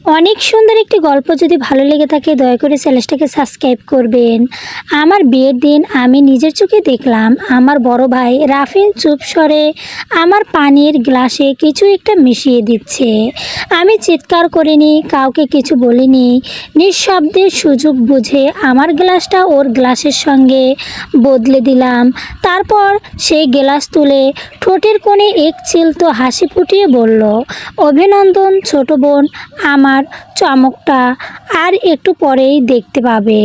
অনেক সুন্দর একটি গল্প যদি ভালো লেগে থাকে দয়া করে চ্যানেলটাকে সাবস্ক্রাইব করবেন। আমার বিয়ের দিন আমি নিজের চোখে দেখলাম আমার বড় ভাই রাফিন চুপ স্বরে আমার পানির গ্লাসে কিছু একটা মিশিয়ে দিচ্ছে। আমি চিৎকার করিনি, কাউকে কিছু বলিনি, নিঃশব্দে সুযোগ বুঝে আমার গ্লাসটা ওর গ্লাসের সঙ্গে বদলে দিলাম। তারপর সেই গ্লাস তুলে ঠোঁটের কোণে এক চিলতো হাসি ফুটিয়ে বলল, অভিনন্দন ছোট বোন, আমার চমকটা আর একটু পরেই দেখতে পাবে।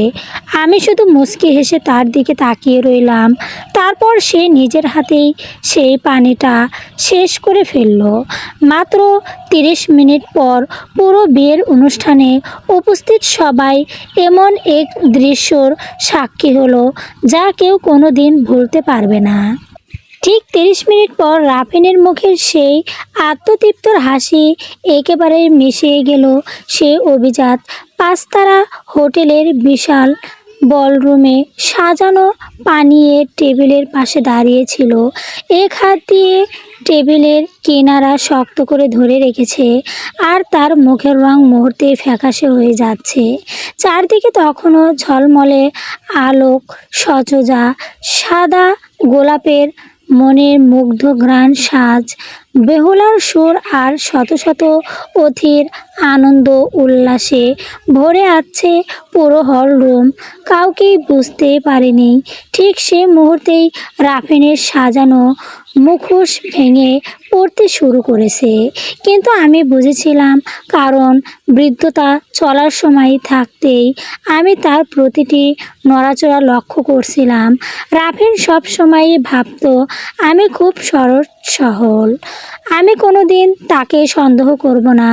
আমি শুধু মুচকি হেসে তার দিকে তাকিয়ে রইলাম। তারপর সে নিজের হাতেই সেই পানিটা শেষ করে ফেলল। মাত্র 30 মিনিট পর পুরো বিয়ের অনুষ্ঠানে উপস্থিত সবাই এমন এক দৃশ্যর সাক্ষী হলো যা কেউ কোনো দিন ভুলতে পারবে না। ঠিক 30 মিনিট পর রাফিনের মুখের সেই আত্মতৃপ্তর হাসি একেবারে মিশিয়ে গেল সে অভিজাত 5 তারা হোটেলের বিশাল বলরুমে সাজানো পানীয়ের টেবিলের পাশে দাঁড়িয়েছিল। এক হাত দিয়ে টেবিলের কিনারা শক্ত করে ধরে রেখেছে আর তার মুখের রং মুহূর্তে ফ্যাকাশে হয়ে যাচ্ছে। চারদিকে তখনও ঝলমলে আলোক, সজোজা সাদা গোলাপের মনের মুগ্ধ ঘ্রাণ সাজ, বেহুলার সুর আর শত শত অধীর আনন্দ উল্লাসে ভরে আছে পুরো হল রুম। কাউকেই বুঝতেই পারেনি ঠিক সে মুহূর্তেই রাফিনের সাজানো মুখোশ ভেঙে পড়তে শুরু করেছে। কিন্তু আমি বুঝেছিলাম, কারণ বৃদ্ধতা চলার সময় থাকতেই আমি তার প্রতিটি নড়াচড়া লক্ষ্য করছিলাম। রাফিন সব সময়ই ভাবত আমি খুব সরল সহল, আমি কোনো দিন তাকে সন্দেহ করব না।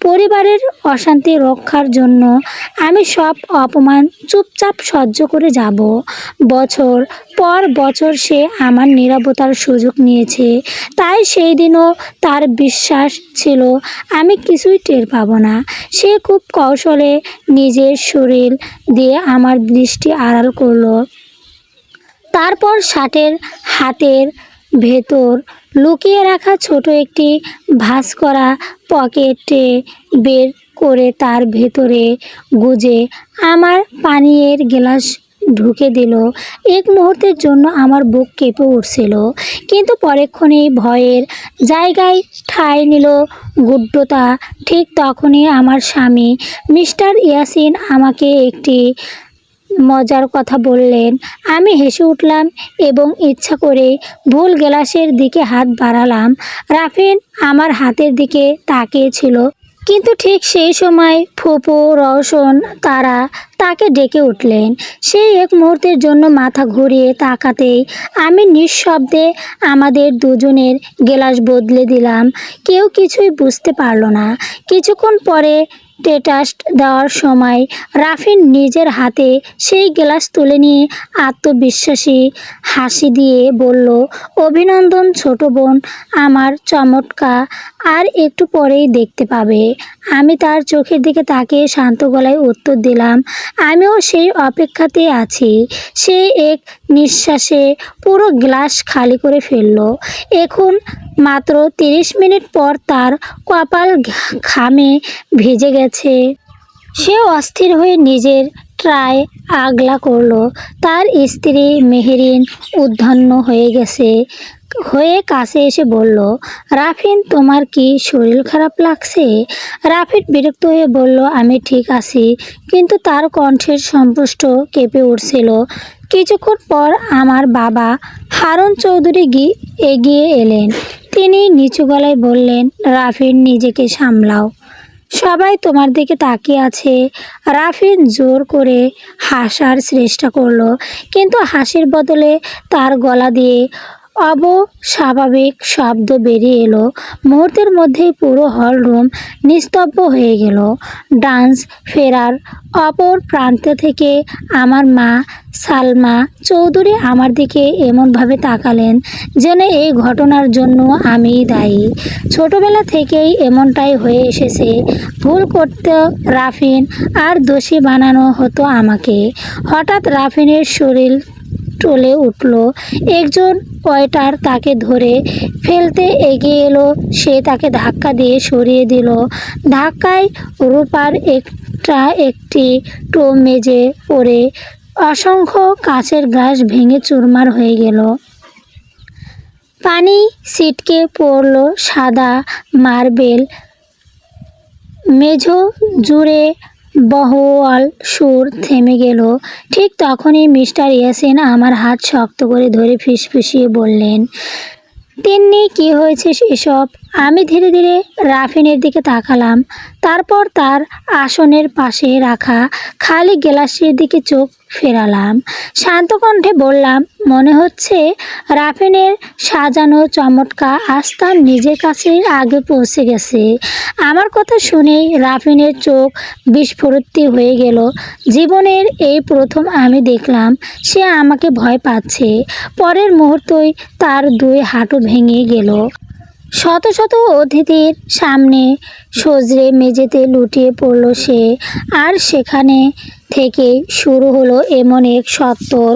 পরিবারের অশান্তি রক্ষার জন্য আমি সব অপমান চুপচাপ সহ্য করে যাব। বছর পর বছর সে আমার নীরবতার সুযোগ নিয়েছে, তাই সেই দিনও তার বিশ্বাস ছিল আমি কিছুই টের পাবো না। সে খুব কৌশলে নিজের শরীর দিয়ে আমার দৃষ্টি আড়াল করলো। তারপর শার্টের হাতের ভেতর লুকিয়ে রাখা ছোট একটি ভাঁজ করা পকেটে বের করে তার ভেতরে গুজে আমার পানীয়ের গ্লাস ঢুকে দিল। এক মুহূর্তের জন্য আমার বুক কেঁপে উঠছিল, কিন্তু পরক্ষণেই ভয়ের জায়গায় ঠাঁই নিল গুড্ডতা। ঠিক তখনই আমার স্বামী মিস্টার ইয়াসিন আমাকে একটি মজার কথা বললেন। আমি হেসে উঠলাম এবং ইচ্ছা করে ভুল গ্লাসের দিকে হাত বাড়ালাম। রাফিন আমার হাতের দিকে তাকিয়েছিল, কিন্তু ঠিক সেই সময় ফুপু রওশন তারা তাকে ডেকে উঠলেন। সেই এক মুহূর্তের জন্য মাথা ঘুরিয়ে তাকাতেই আমি নিঃশব্দে আমাদের দুজনের গ্লাস বদলে দিলাম। কেউ কিছুই বুঝতে পারল না। কিছুক্ষণ পরে টেটাস্ট দেওয়ার সময় রাফিন নিজের হাতে সেই গ্লাস তুলে নিয়ে আত্মবিশ্বাসী হাসি দিয়ে বলল, অভিনন্দন ছোট বোন, আমার চমৎকার আর একটু পরেই দেখতে পাবে। আমি তার চোখের দিকে তাকিয়ে শান্ত গলায় উত্তর দিলাম, আমিও সেই অপেক্ষাতেই আছি। সে এক নিঃশ্বাসে পুরো গ্লাস খালি করে ফেলল। এখন মাত্র 30 মিনিট পর তার কপাল ঘামে ভিজে গেছে। সে অস্থির হয়ে নিজের ট্রাই আগলা করলো। তার স্ত্রী মেহেরিন উদ্বিগ্ন হয়ে কাছে এসে বলল, রাফিন তোমার কি শরীর খারাপ লাগছে? রাফিন বিরক্ত হয়ে বলল, আমি ঠিক আছি, কিন্তু তার কণ্ঠের সম্পৃষ্ট কেঁপে উঠছিল। কিছুক্ষণ পর আমার বাবা হারুন চৌধুরী এগিয়ে এলেন। তিনি নিচু গলায় বললেন, রাফিন নিজেকে সামলাও, সবাই তোমার দিকে তাকিয়ে আছে। রাফিন জোর করে হাসার চেষ্টা করলো, কিন্তু হাসির বদলে তার গলা দিয়ে অবস্বাভাবিক শব্দ বেরিয়ে এলো। মুহূর্তের মধ্যেই পুরো হল রুম নিস্তব্ধ হয়ে গেল। ডান্স ফেরার অপর প্রান্ত থেকে আমার মা সালমা চৌধুরী আমার দিকে এমনভাবে তাকালেন যেন এই ঘটনার জন্য আমিই দায়ী। ছোটবেলা থেকেই এমনটাই হয়ে এসেছে, ভুল করতে রাফিন আর দোষী বানানো হতো আমাকে। হঠাৎ রাফিনের শরীর টলে উঠল। একজন ওয়েটার তাকে ধরে ফেলতে এগিয়ে এলো। সে তাকে ধাক্কা দিয়ে সরিয়ে দিল। ধাক্কায় রূপার একটি টো মেঝে পড়ে অসংখ্য কাঁচের গ্লাস ভেঙে চুরমার হয়ে গেল। পানি ছিটকে পড়ল সাদা মার্বেল মেঝো জুড়ে। বহওয়াল সুর থেমে গেল। ঠিক তখনই মিস্টার ইয়াসিন আমার হাত শক্ত করে ধরে ফিসফিসিয়ে বললেন, তিন্নি, কি হয়েছে এসব? আমি ধীরে ধীরে রাফিনের দিকে তাকালাম। তারপর তার আসনের পাশে রাখা খালি গ্লাসের দিকে চোখ ফেরালাম। শান্ত কণ্ঠে বললাম, মনে হচ্ছে রাফিনের সাজানো চমৎকার আজ তার নিজের কাছে আগে পৌঁছে গেছে। আমার কথা শুনেই রাফিনের চোখ বিস্ফোরিত হয়ে গেল। জীবনের এই প্রথম আমি দেখলাম সে আমাকে ভয় পাচ্ছে। পরের মুহূর্তেই তার দুই হাঁটু ভেঙে গেল। শত শত অতিথির সামনে সজড়ে মেঝেতে লুটিয়ে পড়ল সে। আর সেখানে থেকে শুরু হলো এমন এক সত্তর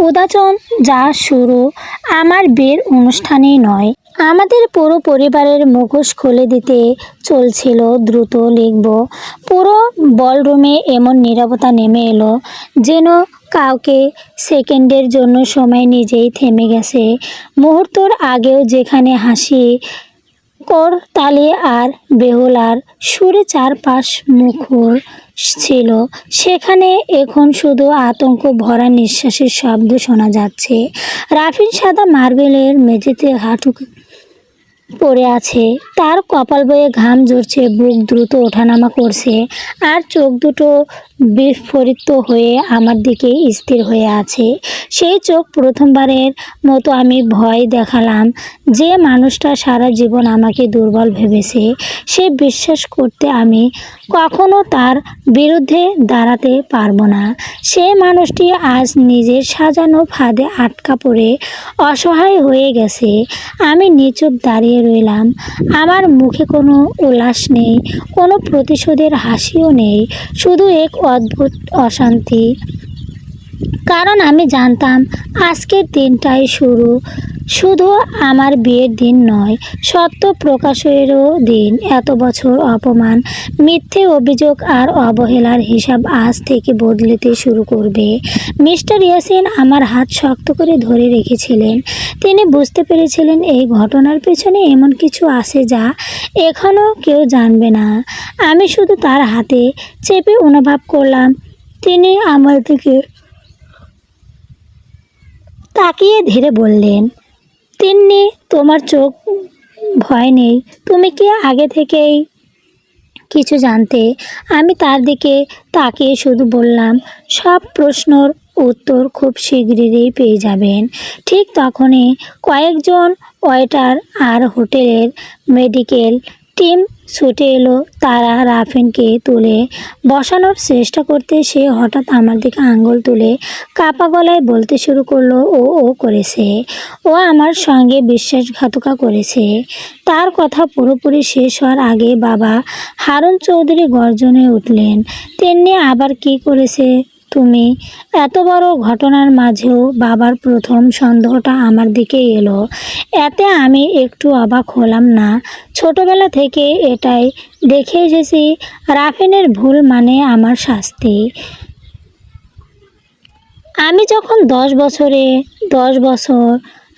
উদাচন যা শুরু আমার বিয়ের অনুষ্ঠানেই নয়, আমাদের পুরো পরিবারের মুখোশ খুলে দিতে চলছিল। দ্রুত লিখব। পুরো বলরুমে এমন নীরবতা নেমে এলো যেন কাউকে সেকেন্ডের জন্য সময় নিজেই থেমে গেছে। মুহূর্তর আগেও যেখানে হাসি, করতালি আর বেহুলার সুরে চারপাশ মুখর ছিল, সেখানে এখন শুধু আতঙ্ক ভরা নিঃশ্বাসের শব্দ শোনা যাচ্ছে। রাফিন সাদা মার্বেলের মেঝেতে হাঁটু পড়ে আছে। তার কপাল বয়ে ঘাম ঝরছে, বুক দ্রুত ওঠানামা করছে, আর চোখ দুটো বিস্ফোরিত হয়ে আমার দিকে স্থির হয়ে আছে। সেই চোখ প্রথমবারের মতো আমি ভয় দেখালাম। যে মানুষটা সারা জীবন আমাকে দুর্বল ভেবেছে, সে বিশ্বাস করতে আমি কখনো তার বিরুদ্ধে দাঁড়াতে পারবো না। সেই মানুষটি আজ নিজের সাজানো ফাঁদে আটকা পড়ে অসহায় হয়ে গেছে। আমি নিচুপ দাঁড়িয়ে রইলাম। আমার মুখে কোনো উল্লাস নেই, কোনো প্রতিশোধের হাসিও নেই, শুধু এক অদ্ভুত অশান্তি। কারণ আমি জানতাম আজকের দিনটাই শুধু আমার বিয়ের দিন নয়, সত্য প্রকাশেরও দিন। এত বছর অপমান, মিথ্যে অভিযোগ আর অবহেলার হিসাব আজ থেকে বদলাতে শুরু করবে। মিস্টার ইয়াসিন আমার হাত শক্ত করে ধরে রেখেছিলেন। তিনি বুঝতে পেরেছিলেন এই ঘটনার পেছনে এমন কিছু আছে যা এখনও কেউ জানবে না। আমি শুধু তার হাতে চেপে অনুভব করলাম তিনি আমার দিকে তাকিয়ে ধীরে বললেন, তিন্নি, তোমার চোখ ভয় নেই, তুমি কি আগে থেকেই কিছু জানতে? আমি তার দিকে তাকিয়ে শুধু বললাম, সব প্রশ্নর উত্তর খুব শীঘ্রই পেয়ে যাবেন। ঠিক তখনই কয়েকজন ওয়েটার আর হোটেলের মেডিকেল টিম ছুটে এলো। তারা রাফিনকে তুলে বসানোর চেষ্টা করতে সে হঠাৎ আমার দিকে আঙুল তুলে কাপা গলায় বলতে শুরু করলো, ও করেছে, ও আমার সঙ্গে বিশ্বাসঘাতকতা করেছে। তার কথা পুরোপুরি শেষ হওয়ার আগে বাবা হারুন চৌধুরী গর্জনে উঠলেন, তেমনি আবার কি করেছে তুমি? এত বড় ঘটনার মাঝেও বাবার প্রথম সন্দেহটা আমার দিকে এলো। এতে আমি একটু অবাক হলাম না। ছোটবেলা থেকে এটাই দেখে এসেছি, রাফিনের ভুল মানে আমার শাস্তি। আমি যখন 10 বছর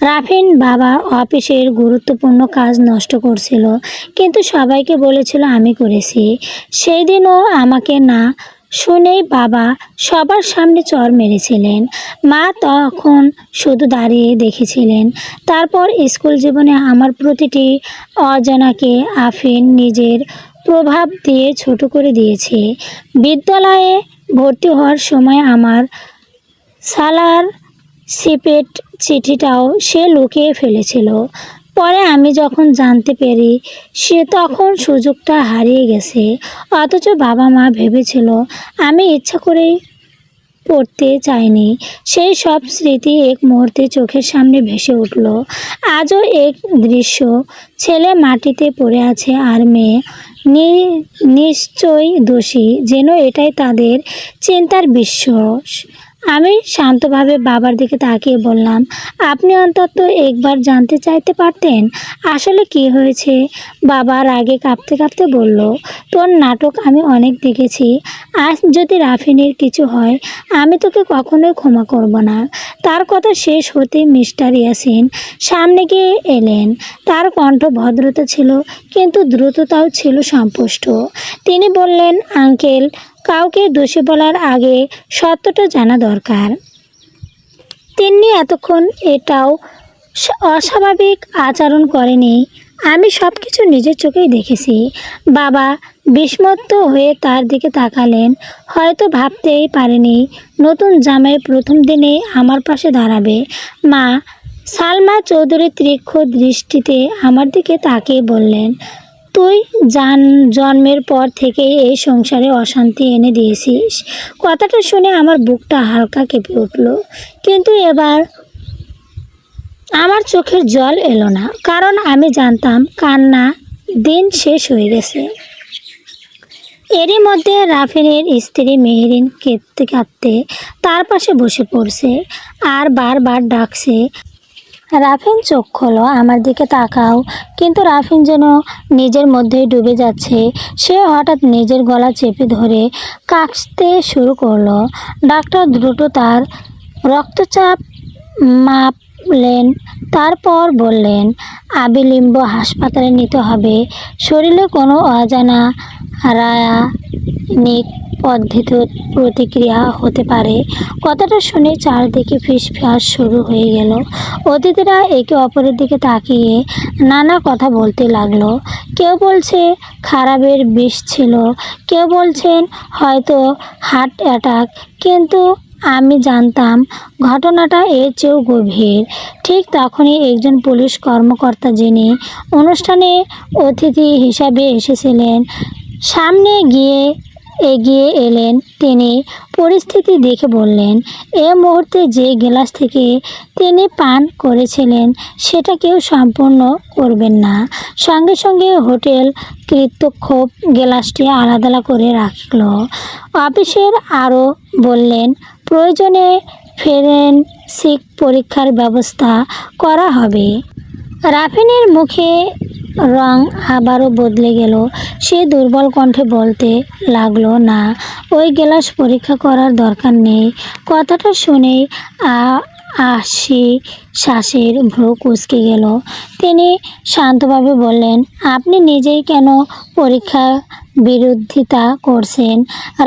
রাফিন বাবা অফিসের গুরুত্বপূর্ণ কাজ নষ্ট করছিল, কিন্তু সবাইকে বলেছিল আমি করেছি। সেই দিনও আমাকে না শুনেই বাবা সবার সামনে চড় মেরেছিলেন। মা তখন শুধু দাঁড়িয়ে দেখেছিলেন। তারপর স্কুল জীবনে আমার প্রতিটি অজানাকে আফিন নিজের প্রভাব দিয়ে ছোট করে দিয়েছে। বিদ্যালয়ে ভর্তি হওয়ার সময় আমার সালার শিপের চিঠিটাও সে লুকিয়ে ফেলেছিল। পরে আমি যখন জানতে পারি সে তখন সুযোগটা হারিয়ে গেছে। অথচ বাবা মা ভেবেছিল আমি ইচ্ছা করেই পড়তে চাইনি। সেই সব স্মৃতি এক মুহূর্তে চোখের সামনে ভেসে উঠল। আজও এক দৃশ্য, ছেলে মাটিতে পড়ে আছে আর মেয়ে নিশ্চয়ই দোষী, যেন এটাই তাদের চিন্তার বিশ্বাস। আমি শান্তভাবে বাবার দিকে তাকিয়ে বললাম, আপনি অন্তত একবার জানতে চাইতে পারতেন আসলে কি হয়েছে। বাবা রাগে কাঁপতে কাঁপতে বলল, তোর নাটক আমি অনেক দেখেছি। আজ যদি রাফিনের কিছু হয় আমি তোকে কখনোই ক্ষমা করব না। তার কথা শেষ হতেই মিস্টার ইয়াসিন সামনে গিয়ে এলেন। তার কণ্ঠ ভদ্রতা ছিল কিন্তু দ্রুততাও ছিল স্পষ্ট। তিনি বললেন, আঙ্কেল, কাউকে দোষী বলার আগে সত্যটা জানা দরকার। তিন্নি এতক্ষণ এটাও অস্বাভাবিক আচরণ করেনি। আমি সব কিছু নিজের চোখেই দেখেছি। বাবা বিস্মত হয়ে তার দিকে তাকালেন। হয়তো ভাবতেই পারেনি নতুন জামাই প্রথম দিনে আমার পাশে দাঁড়াবে। মা সালমা চৌধুরী তীক্ষ্ণ দৃষ্টিতে আমার দিকে তাকিয়ে বললেন, তুই জন্মের পর থেকেই এই সংসারে অশান্তি এনে দিয়েছিস। কথাটা শুনে আমার বুকটা হালকা কেঁপে উঠল, কিন্তু এবার আমার চোখের জল এলো না, কারণ আমি জানতাম কান্না দিন শেষ হয়ে গেছে। এরই মধ্যে রাফিনের স্ত্রী মেহেরিন কেঁদতে কাঁদতে তার পাশে বসে পড়ছে আর বারবার ডাকছে, রাফিন চোখ খোলো, আমার দিকে তাকাও। কিন্তু রাফিন যেন নিজের মধ্যেই ডুবে যাচ্ছে। সে হঠাৎ নিজের গলা চেপে ধরে কাশতে শুরু করলো। ডাক্তার দ্রুত তার রক্তচাপ মাপলেন, তারপর বললেন, অবিলম্ব হাসপাতালে নিতে হবে। শরীরে কোনো অজানা রাসায়নিক পদ্ধতির প্রতিক্রিয়া হতে পারে। কথাটা শুনে চারদিকে ফিসফাস শুরু হয়ে গেল। অতিথিরা একে অপরের দিকে তাকিয়ে নানা কথা বলতে লাগলো। কেউ বলছে খারাপের বিষ ছিল, কেউ বলছেন হয়তো হার্ট অ্যাটাক, কিন্তু আমি জানতাম ঘটনাটা এর চেয়েও গভীর। ঠিক তখনই একজন পুলিশ কর্মকর্তা, যিনি অনুষ্ঠানে অতিথি হিসাবে এসেছিলেন, সামনে এগিয়ে এলেন। তিনি পরিস্থিতি দেখে বললেন, এ মুহূর্তে যে গ্লাস থেকে তিনি পান করেছিলেন সেটা কেউ সম্পূর্ণ করবেন না। সঙ্গে সঙ্গে হোটেল কর্তৃপক্ষ গ্লাসটি আলাদা করে রাখল। অফিসের আরও বললেন, প্রয়োজনে ফরেনসিক পরীক্ষার ব্যবস্থা করা হবে। রাফিনের মুখে রং আবারও বদলে গেল। সে দুর্বল কণ্ঠে বলতে লাগলো, না, ওই গ্লাস পরীক্ষা করার দরকার নেই। কথাটা শুনেই শ্বাসের ভ্রু কুঁচকে গেল। তিনি শান্তভাবে বললেন, আপনি নিজেই কেন পরীক্ষা বিরোধিতা করছেন?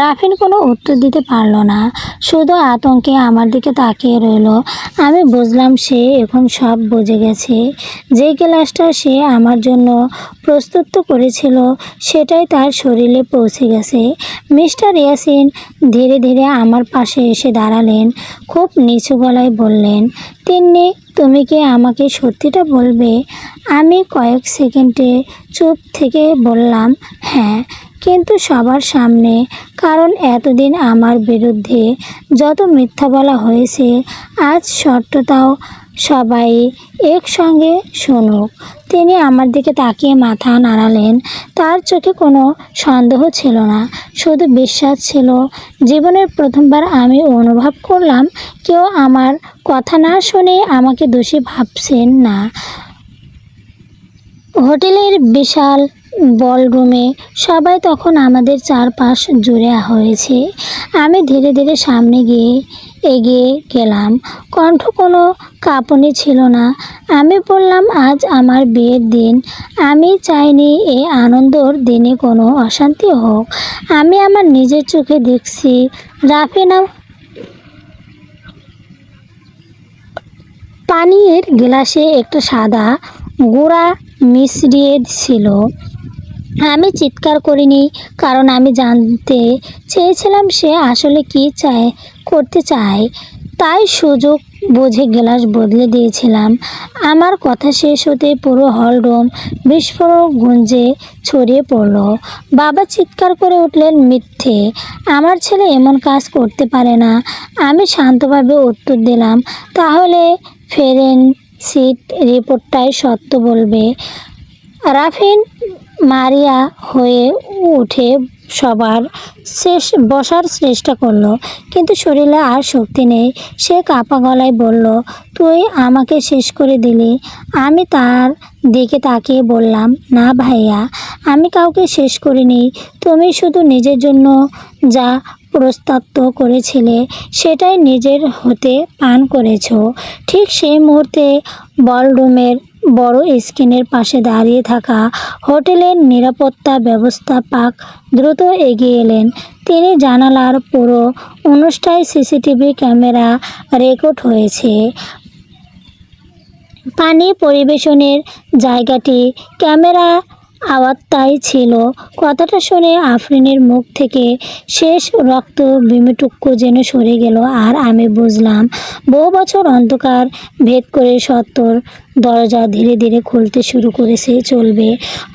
রাফিন কোনো উত্তর দিতে পারল না, শুধু আতঙ্কে আমার দিকে তাকিয়ে রইল। আমি বুঝলাম সে এখন সব বুঝে গেছে। যে গ্লাসটা সে আমার জন্য প্রস্তুত করেছিল সেটাই তার শরীরে পৌঁছে গেছে। মিস্টার ইয়াসিন ধীরে ধীরে আমার পাশে এসে দাঁড়ালেন। খুব নিচু গলায় বললেন, তিন্নি, তুমি কি আমাকে সত্যিটা বলবে? আমি কয়েক সেকেন্ডে চুপ থেকে বললাম, হ্যাঁ, কিন্তু সবার সামনে, কারণ এতদিন আমার বিরুদ্ধে যত মিথ্যা বলা হয়েছে আজ সত্যটাও সবাই একসঙ্গে শুনুক। তিনি আমার দিকে তাকিয়ে মাথা নাড়ালেন। তার চোখে কোনো সন্দেহ ছিল না, শুধু বিশ্বাস ছিল। জীবনের প্রথমবার আমি অনুভব করলাম কেউ আমার কথা না শুনে আমাকে দোষী ভাবছেন না। হোটেলের বিশাল বলরুমে সবাই তখন আমাদের চারপাশ জুড়ে হয়েছে। আমি ধীরে ধীরে সামনে এগিয়ে গেলাম। কণ্ঠ কোনো কাঁপুনি ছিল না। আমি বললাম, আজ আমার বিয়ের দিন। আমি চাইনি এই আনন্দর দিনে কোনো অশান্তি হোক। আমি আমার নিজের চোখে দেখছি রাফিনা পানীয়ের গ্লাসে একটা সাদা গুঁড়া মিশিয়ে ছিল। আমি চিৎকার করিনি, কারণ আমি জানতে চেয়েছিলাম সে আসলে কি করতে চায়। তাই সুযোগ বুঝে গ্লাস বদলে দিয়েছিলাম। আমার কথা শেষ হতে পুরো হলরুম বিস্ফোরক গুঞ্জে ছড়িয়ে পড়ল। বাবা চিৎকার করে উঠলেন, মিথ্যে, আমার ছেলে এমন কাজ করতে পারে না। আমি শান্তভাবে উত্তর দিলাম, তাহলে ফরেনসিক রিপোর্টটাই সত্য বলবে। রাফিন মারিয়া হয়ে উঠে সবার বসার চেষ্টা করলো, কিন্তু শরীরে আর শক্তি নেই। সে কাঁপা গলায় বলল, তুই আমাকে শেষ করে দিলি। আমি তার দিকে তাকিয়ে বললাম, না ভাইয়া, আমি কাউকে শেষ করিনি। তুমি শুধু নিজের জন্য যা প্রস্তাব করেছিলে সেটাই নিজের হতে পান করেছো। ঠিক সেই মুহূর্তে বলরুমের বড় স্ক্রিনের পাশে দাঁড়িয়ে থাকা হোটেলের নিরাপত্তা ব্যবস্থাপক দ্রুত এগিয়ে এলেন। তিনি জানালার পুরো অনুষ্ঠানে সিসিটিভি ক্যামেরা রেকর্ড হয়েছে। পানি পরিবেশনের জায়গাটি ক্যামেরা আওতায় ছিল। কথাটা শুনে আফরিনের মুখ থেকে শেষ রক্ত বিমিটুকু যেন সরে গেল। আর আমি বুঝলাম, বহু বছর অন্ধকার ভেদ করে সত্যর দরজা ধীরে ধীরে খুলতে শুরু করেছে। চলবে।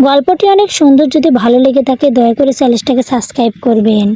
গল্পটি অনেক সুন্দর। যদি ভালো লেগে থাকে দয়া করে চ্যানেলটাকে সাবস্ক্রাইব করবেন।